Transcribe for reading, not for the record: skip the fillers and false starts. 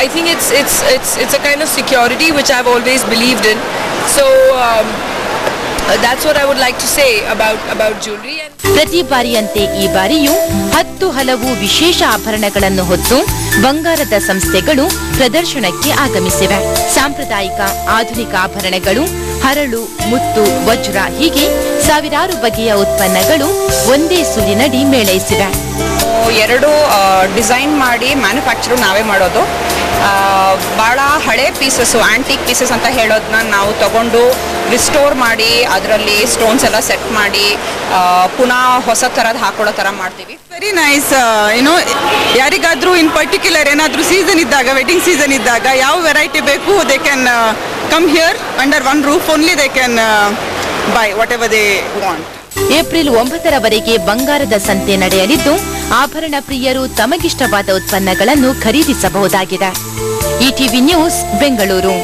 I think it's a kind of security which I've always believed in. So that's what I would like to say about jewelry. ಪ್ರತಿ ಬಾರಿಯಂತೆ ಈ ಬಾರಿಯೂ 10 ಹಲವು ವಿಶೇಷ ಆಭರಣಗಳನ್ನು ಹೊತ್ತು ಬಂಗಾರದ ಸಂಸ್ಥೆಗಳು ಪ್ರದರ್ಶನಕ್ಕೆ ಆಗಮಿಸಿವೆ. ಸಾಂಪ್ರದಾಯಿಕ ಆಧುನಿಕ ಆಭರಣಗಳು, ಹರಳು, ಮುತ್ತು, ವಜ್ರ ಹೀಗೆ ಸಾವಿರಾರು ಬಗೆಯ ಉತ್ಪನ್ನಗಳು ಒಂದೇ ಸುಲಿನಡಿ ಮೇಳೈಸಿವೆ. ಎರಡು ಡಿಸೈನ್ ಮಾಡಿ ಮ್ಯಾನುಫ್ಯಾಕ್ಚರ್ ನಾವೇ ಮಾಡೋದು. ಭಾಳ ಹಳೆ ಪೀಸಸ್ಸು, ಆಂಟಿಕ್ ಪೀಸಸ್ ಅಂತ ಹೇಳೋದನ್ನ ನಾವು ತಗೊಂಡು ರಿಸ್ಟೋರ್ ಮಾಡಿ ಅದರಲ್ಲಿ ಸ್ಟೋನ್ಸ್ ಎಲ್ಲ ಸೆಟ್ ಮಾಡಿ ಪುನಃ ಹೊಸ ಥರದ್ದು ಹಾಕೊಳ್ಳೋ ಥರ ಮಾಡ್ತೀವಿ. Very nice. ಯಾರಿಗಾದರೂ ಇನ್ ಪರ್ಟಿಕ್ಯುಲರ್ ಏನಾದರೂ ಸೀಸನ್ ಇದ್ದಾಗ, ವೆಡ್ಡಿಂಗ್ ಸೀಸನ್ ಇದ್ದಾಗ ಯಾವ ವೆರೈಟಿ ಬೇಕು, they can come here under one roof only. They can buy whatever they want. April 9ರವರೆಗೆ ಬಂಗಾರದ ಸಂತೆ ನಡೆಯಲಿದ್ದು ಆಭರಣ ಪ್ರಿಯರು ತಮಗಿಷ್ಟವಾದ ಉತ್ಪನ್ನಗಳನ್ನು ಖರೀದಿಸಬಹುದಾಗಿದೆ. ETV news, Bengaluru.